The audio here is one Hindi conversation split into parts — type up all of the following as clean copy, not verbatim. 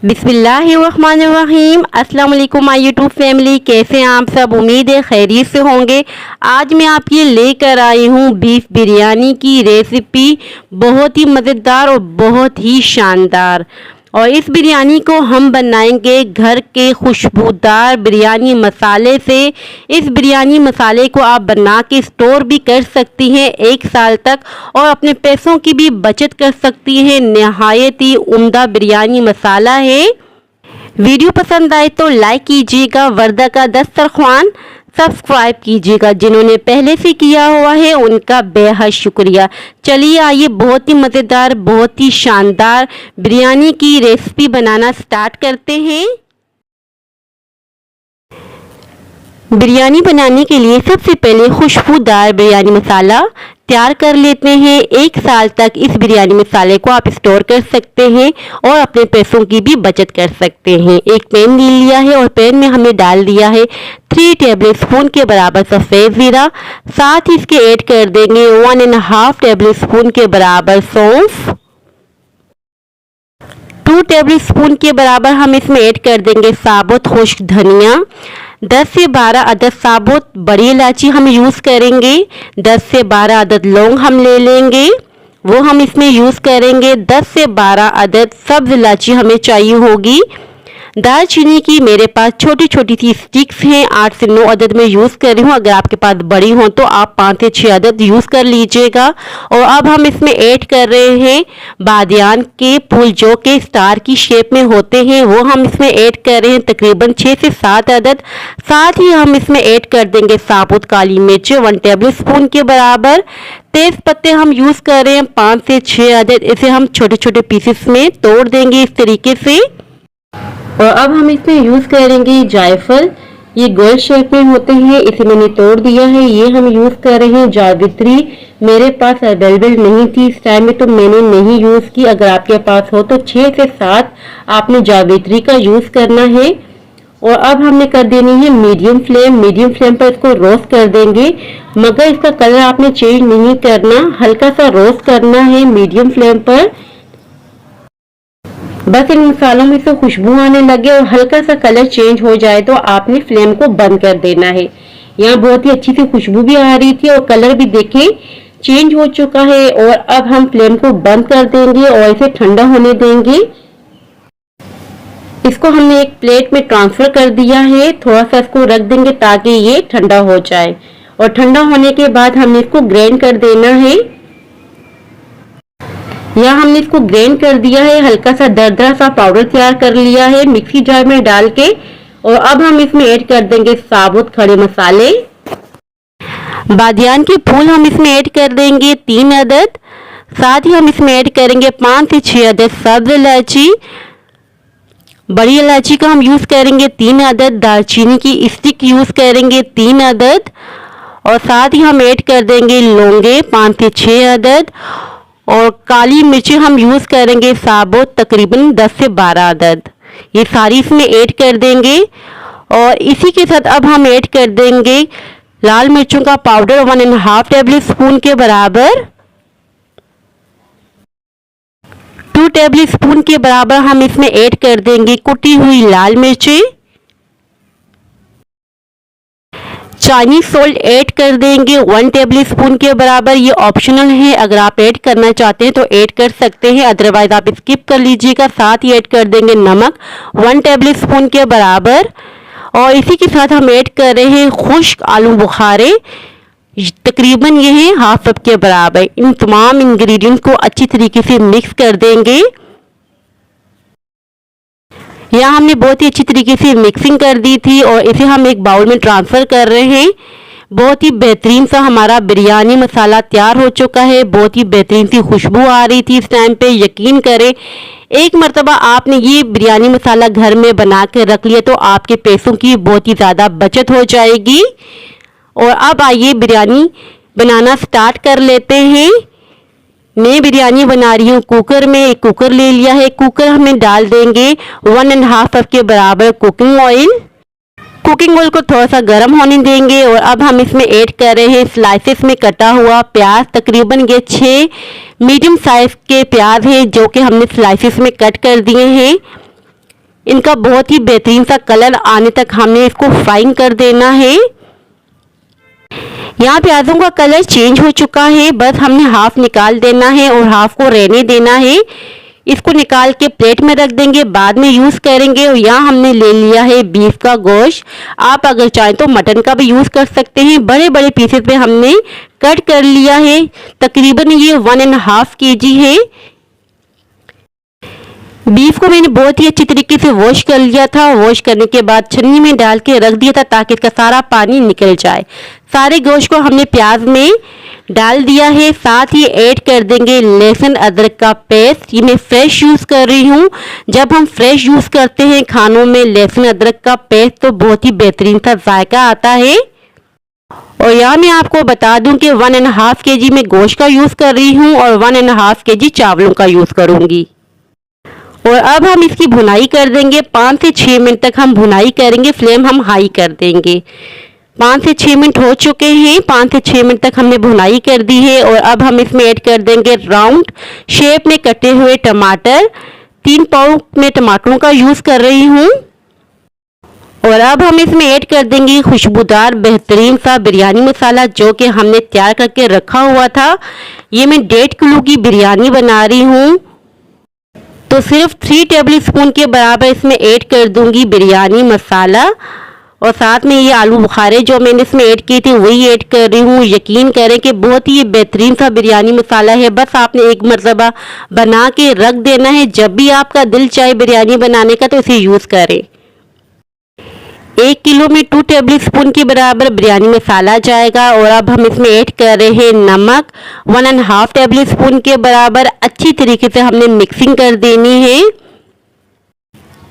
बिस्मिल्लाहिर्रहमानिर्रहीम। अस्सलाम वालेकुम माय यूट्यूब फैमिली, कैसे हैं आप सब? उम्मीद है खैरियत से होंगे। आज मैं आपके लेकर आई हूँ बीफ बिरयानी की रेसिपी, बहुत ही मज़ेदार और बहुत ही शानदार। और इस बिरयानी को हम बनाएंगे घर के खुशबूदार बिरयानी मसाले से। इस बिरयानी मसाले को आप बना के स्टोर भी कर सकती हैं 1 साल तक और अपने पैसों की भी बचत कर सकती हैं। नहायत ही उम्दा बिरयानी मसाला है। वीडियो पसंद आए तो लाइक कीजिएगा, वर्दा का दस्तरख्वान सब्सक्राइब कीजिएगा। जिन्होंने पहले से किया हुआ है उनका बेहद शुक्रिया। चलिए आइए बहुत ही मज़ेदार, बहुत ही शानदार बिरयानी की रेसिपी बनाना स्टार्ट करते हैं। बिरयानी बनाने के लिए सबसे पहले खुशबूदार बिरयानी मसाला तैयार कर लेते हैं। 1 साल तक इस बिरयानी मसाले को आप स्टोर कर सकते हैं और अपने पैसों की भी बचत कर सकते हैं। एक पैन ले लिया है और पैन में हमने डाल दिया है 3 टेबल स्पून के बराबर सफ़ेद ज़ीरा। साथ ही इसके ऐड कर देंगे 1.5 टेबल स्पून के बराबर सौंफ। 2 टेबल स्पून के बराबर हम इसमें ऐड कर देंगे साबुत खुश्क धनिया। 10 से 12 अदद साबुत बड़ी इलायची हम यूज़ करेंगे। 10 से 12 अदद लौंग हम ले लेंगे, वो हम इसमें यूज़ करेंगे। 10 से 12 अदद सब्ज़ इलायची हमें चाहिए होगी। दालचीनी की मेरे पास छोटी छोटी सी स्टिक्स हैं, 8 से 9 अदद में यूज़ कर रही हूँ। अगर आपके पास बड़ी हो तो आप 5 से 6 अदद यूज़ कर लीजिएगा। और अब हम इसमें ऐड कर रहे हैं बादियान के फूल जो के स्टार की शेप में होते हैं, वो हम इसमें ऐड कर रहे हैं तकरीबन 6 से 7 अदद। साथ ही हम इसमें ऐड कर देंगे साबुत काली मिर्च 1 टेबल स्पून के बराबर। तेज पत्ते हम यूज़ कर रहे हैं 5 से 6 अदद। इसे हम छोटे छोटे पीसेस में तोड़ देंगे इस तरीके से। और अब हम इसमें यूज़ करेंगे जायफल, ये गोल शेप में होते हैं, इसे मैंने तोड़ दिया है। ये हम यूज़ कर रहे हैं जावित्री, मेरे पास अवेलेबल नहीं थी इस टाइम में तो मैंने नहीं यूज़ की। अगर आपके पास हो तो 6 से 7 आपने जावित्री का यूज़ करना है। और अब हमने कर देनी है मीडियम फ्लेम पर इसको रोस्ट कर देंगे, मगर इसका कलर आपने चेंज नहीं करना, हल्का सा रोस्ट करना है मीडियम फ्लेम पर। बस इन मसालों में से खुशबू आने लगे और हल्का सा कलर चेंज हो जाए तो आपने फ्लेम को बंद कर देना है। यहाँ बहुत ही अच्छी सी खुशबू भी आ रही थी और कलर भी देखें चेंज हो चुका है। और अब हम फ्लेम को बंद कर देंगे और इसे ठंडा होने देंगे। इसको हमने एक प्लेट में ट्रांसफर कर दिया है, थोड़ा सा इसको रख देंगे ताकि ये ठंडा हो जाए। और ठंडा होने के बाद हमने इसको ग्राइंड कर देना है। यहाँ हमने इसको ग्राइंड कर दिया है, हल्का सा दरदरा सा पाउडर तैयार कर लिया है मिक्सी जार में डाल के। और अब हम इसमें ऐड कर देंगे साबुत खड़े मसाले। बादियान के फूल हम इसमें ऐड कर देंगे 3 अदद। साथ ही हम इसमें ऐड करेंगे 5 से 6 अदद सब्ज इलायची। बड़ी इलायची का हम यूज़ करेंगे 3 अदद। दालचीनी की स्टिक यूज़ करेंगे 3 अदद। और साथ ही हम ऐड कर देंगे लौंगे 5 से 6 अदद। और काली मिर्ची हम यूज़ करेंगे साबुत तकरीबन 10 से 12 अदद। ये सारी इसमें ऐड कर देंगे। और इसी के साथ अब हम ऐड कर देंगे लाल मिर्चों का पाउडर 1.5 टेबल स्पून के बराबर। 2 टेबल स्पून के बराबर हम इसमें ऐड कर देंगे कुटी हुई लाल मिर्ची। चाइनीज सॉल्ट ऐड कर देंगे 1 टेबल स्पून के बराबर। ये ऑप्शनल है, अगर आप ऐड करना चाहते हैं तो ऐड कर सकते हैं, अदरवाइज आप स्किप कर लीजिएगा। साथ ही ऐड कर देंगे नमक 1 टेबल स्पून के बराबर। और इसी के साथ हम ऐड कर रहे हैं खुश्क आलू बुखारे, तकरीबन ये है हाफ कप के बराबर। इन तमाम इंग्रेडिएंट्स को अच्छी तरीके से मिक्स कर देंगे। यहाँ हमने बहुत ही अच्छी तरीके से मिक्सिंग कर दी थी और इसे हम एक बाउल में ट्रांसफ़र कर रहे हैं। बहुत ही बेहतरीन सा हमारा बिरयानी मसाला तैयार हो चुका है। बहुत ही बेहतरीन सी खुशबू आ रही थी इस टाइम पे। यकीन करें एक मर्तबा आपने ये बिरयानी मसाला घर में बना के रख लिया तो आपके पैसों की बहुत ही ज़्यादा बचत हो जाएगी। और अब आइए बिरयानी बनाना स्टार्ट कर लेते हैं। मैं बिरयानी बना रही हूँ कुकर में। एक कुकर ले लिया है, कुकर हमें डाल देंगे 1.5 कप के बराबर कुकिंग ऑयल। कुकिंग ऑयल को थोड़ा सा गर्म होने देंगे। और अब हम इसमें ऐड कर रहे हैं स्लाइसेस में कटा हुआ प्याज, तकरीबन ये 6 मीडियम साइज के प्याज है जो कि हमने स्लाइसेस में कट कर दिए हैं। इनका बहुत ही बेहतरीन सा कलर आने तक हमने इसको फ्राइंग कर देना है। यहाँ प्याजों का कलर चेंज हो चुका है, बस हमने हाफ निकाल देना है और हाफ को रहने देना है। इसको निकाल के प्लेट में रख देंगे, बाद में यूज़ करेंगे। और यहाँ हमने ले लिया है बीफ का गोश्त, आप अगर चाहें तो मटन का भी यूज़ कर सकते हैं। बड़े बड़े पीसेस में हमने कट कर लिया है, तकरीबन ये 1.5 kg है। बीफ को मैंने बहुत ही अच्छी तरीके से वॉश कर लिया था। वॉश करने के बाद छन्नी में डाल के रख दिया था ताकि इसका सारा पानी निकल जाए। सारे गोश्त को हमने प्याज में डाल दिया है, साथ ही ऐड कर देंगे लहसुन अदरक का पेस्ट। ये मैं फ्रेश यूज़ कर रही हूँ। जब हम फ्रेश यूज़ करते हैं खानों में लहसुन अदरक का पेस्ट तो बहुत ही बेहतरीन सा जायका आता है। और यहाँ मैं आपको बता दूं कि 1.5 kg में गोश्त का यूज़ कर रही हूँ और 1.5 kg चावलों का यूज़ करूँगी। और अब हम इसकी भुनाई कर देंगे, 5 से 6 मिनट तक हम भुनाई करेंगे। फ्लेम हम हाई कर देंगे। 5 से 6 मिनट हो चुके हैं, 5 से 6 मिनट तक हमने भुनाई कर दी है। और अब हम इसमें ऐड कर देंगे राउंड शेप में कटे हुए टमाटर। 3 पाव में टमाटरों का यूज़ कर रही हूँ। और अब हम इसमें ऐड कर देंगे खुशबूदार बेहतरीन सा बिरयानी मसाला जो कि हमने तैयार करके रखा हुआ था। ये मैं 1.5 किलो की बिरयानी बना रही हूँ तो सिर्फ 3 टेबल स्पून के बराबर इसमें ऐड कर दूंगी बिरयानी मसाला। और साथ में ये आलू बुखारे जो मैंने इसमें ऐड किए थे वही ऐड कर रही हूँ। यकीन करें कि बहुत ही बेहतरीन सा बिरयानी मसाला है। बस आपने एक मरतबा बना के रख देना है, जब भी आपका दिल चाहे बिरयानी बनाने का तो इसे यूज़ करें। 1 किलो में 2 टेबल स्पून के बराबर बिरयानी मसाला जाएगा। और अब हम इसमें ऐड कर रहे हैं नमक 1.5 टेबल स्पून के बराबर। अच्छी तरीके से हमने मिक्सिंग कर देनी है,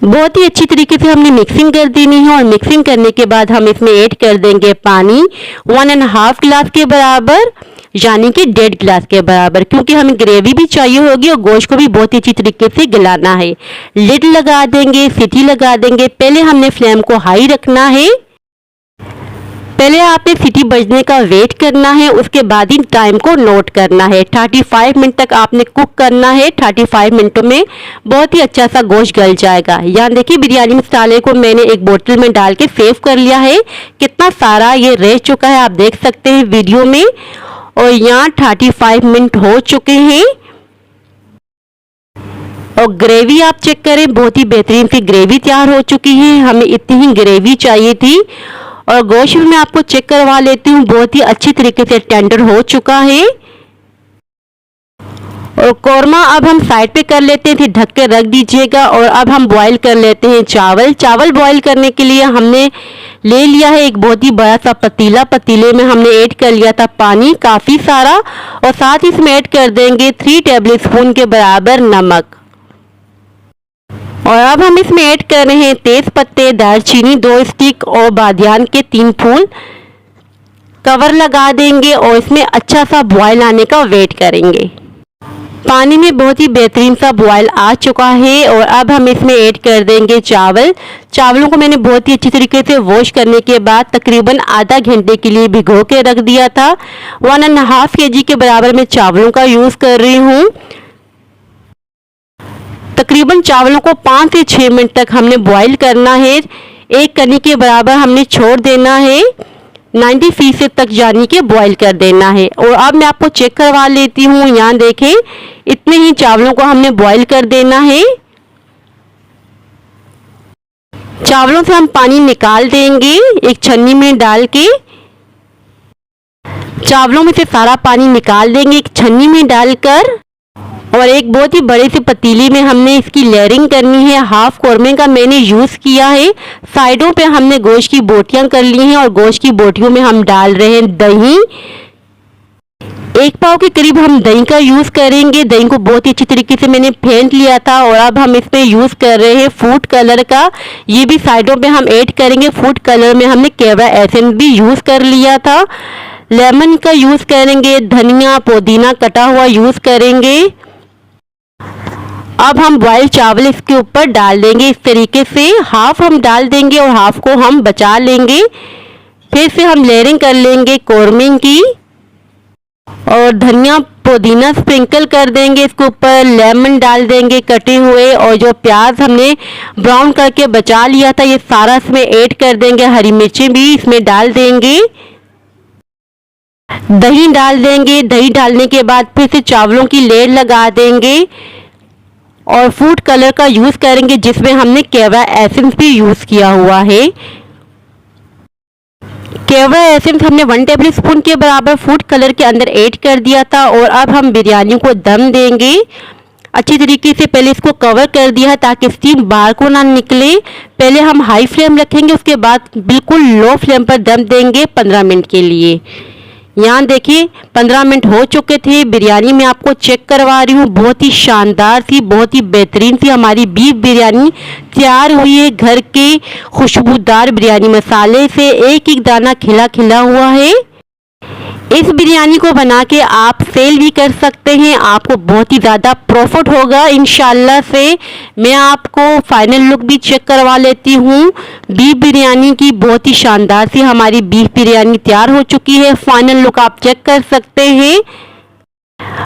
बहुत ही अच्छी तरीके से हमने मिक्सिंग कर देनी है। और मिक्सिंग करने के बाद हम इसमें ऐड कर देंगे पानी 1.5 गिलास के बराबर, यानी कि 1.5 गिलास के बराबर, क्योंकि हमें ग्रेवी भी चाहिए होगी और गोश्त को भी बहुत ही अच्छी तरीके से गलाना है। लिड लगा देंगे, सीटी लगा देंगे। पहले हमने फ्लेम को हाई रखना है, पहले आपने सीटी बजने का वेट करना है, उसके बाद ही टाइम को नोट करना है। 35 मिनट तक आपने कुक करना है। 35 मिनटों में बहुत ही अच्छा सा गोश्त गल जाएगा। यहाँ देखिए बिरयानी मसाले को मैंने एक बोतल में डाल के सेव कर लिया है। कितना सारा ये रह चुका है आप देख सकते हैं वीडियो में। और यहाँ 35 मिनट हो चुके हैं। और ग्रेवी आप चेक करें, बहुत ही बेहतरीन सी ग्रेवी तैयार हो चुकी है। हमें इतनी ही ग्रेवी चाहिए थी। और गोश्त भी मैं आपको चेक करवा लेती हूँ, बहुत ही अच्छी तरीके से टेंडर हो चुका है। और कौरमा अब हम साइड पे कर लेते हैं, फिर ढक के रख दीजिएगा। और अब हम बॉईल कर लेते हैं चावल। चावल बॉईल करने के लिए हमने ले लिया है एक बहुत ही बड़ा सा पतीला। पतीले में हमने ऐड कर लिया था पानी काफ़ी सारा। और साथ ही इसमें ऐड कर देंगे 3 टेबल स्पून के बराबर नमक। और अब हम इसमें ऐड कर रहे हैं तेज पत्ते, दालचीनी 2 स्टिक और बादियान के 3 फूल। कवर लगा देंगे और इसमें अच्छा सा बॉयल आने का वेट करेंगे। पानी में बहुत ही बेहतरीन सा बॉयल आ चुका है। और अब हम इसमें ऐड कर देंगे चावल। चावलों को मैंने बहुत ही अच्छी तरीके से वॉश करने के बाद तकरीबन आधा घंटे के लिए भिगो के रख दिया था। 1.5 kg के बराबर मैं चावलों का यूज़ कर रही हूँ। तकरीबन चावलों को 5 से 6 मिनट तक हमने बॉईल करना है। 1 कनी के बराबर हमने छोड़ देना है, 90% तक यानी कि बॉईल कर देना है। और अब मैं आपको चेक करवा लेती हूँ। यहाँ देखें, इतने ही चावलों को हमने बॉईल कर देना है। चावलों से हम पानी निकाल देंगे एक छन्नी में डाल के। चावलों में से सारा पानी निकाल देंगे एक छन्नी में डालकर। और एक बहुत ही बड़े से पतीले में हमने इसकी लेयरिंग करनी है। हाफ कौरमे का मैंने यूज़ किया है। साइडों पे हमने गोश्त की बोटियां कर ली हैं और गोश्त की बोटियों में हम डाल रहे हैं दही। 1 पाव के करीब हम दही का यूज़ करेंगे। दही को बहुत ही अच्छी तरीके से मैंने फेंट लिया था। और अब हम इसमें यूज़ कर रहे हैं फूड कलर का, ये भी साइडों पे हम ऐड करेंगे। फूड कलर में हमने केवड़ा एसेंस भी यूज़ कर लिया था। लेमन का यूज़ करेंगे, धनिया पुदीना कटा हुआ यूज़ करेंगे। अब हम बॉयल चावल इसके ऊपर डाल देंगे इस तरीके से। हाफ हम डाल देंगे और हाफ को हम बचा लेंगे। फिर से हम लेयरिंग कर लेंगे कौरमे की। और धनिया पुदीना स्प्रिंकल कर देंगे इसके ऊपर, लेमन डाल देंगे कटे हुए, और जो प्याज हमने ब्राउन करके बचा लिया था ये सारा इसमें ऐड कर देंगे। हरी मिर्चें भी इसमें डाल देंगे, दही डाल देंगे। दही डालने के बाद फिर से चावलों की लेयर लगा देंगे और फूड कलर का यूज़ करेंगे जिसमें हमने केवड़ा एसेंस भी यूज़ किया हुआ है। केवड़ा एसेंस हमने 1 टेबल स्पून के बराबर फूड कलर के अंदर ऐड कर दिया था। और अब हम बिरयानी को दम देंगे अच्छी तरीके से। पहले इसको कवर कर दिया ताकि स्टीम बाहर को ना निकले। पहले हम हाई फ्लेम रखेंगे, उसके बाद बिल्कुल लो फ्लेम पर दम देंगे 15 मिनट के लिए। यहाँ देखिए 15 मिनट हो चुके थे। बिरयानी मैं आपको चेक करवा रही हूँ, बहुत ही शानदार सी, बहुत ही बेहतरीन सी हमारी बीफ बिरयानी तैयार हुई है। घर के खुशबूदार बिरयानी मसाले से एक एक दाना खिला खिला हुआ है। इस बिरयानी को बना के आप सेल भी कर सकते हैं, आपको बहुत ही ज़्यादा प्रॉफिट होगा इंशाल्लाह से। मैं आपको फाइनल लुक भी चेक करवा लेती हूँ बीफ बिरयानी की। बहुत ही शानदार सी हमारी बीफ बिरयानी तैयार हो चुकी है। फाइनल लुक आप चेक कर सकते हैं।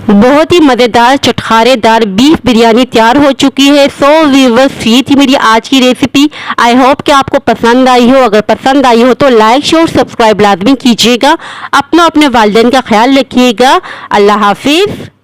बहुत ही मज़ेदार चटखारेदार बीफ बिरयानी तैयार हो चुकी है। सो व्यूअर्स, ये थी मेरी आज की रेसिपी। आई होप कि आपको पसंद आई हो। अगर पसंद आई हो तो लाइक शेयर सब्सक्राइब लाजमी कीजिएगा। अपने वालिदैन का ख्याल रखिएगा। अल्लाह हाफिज़।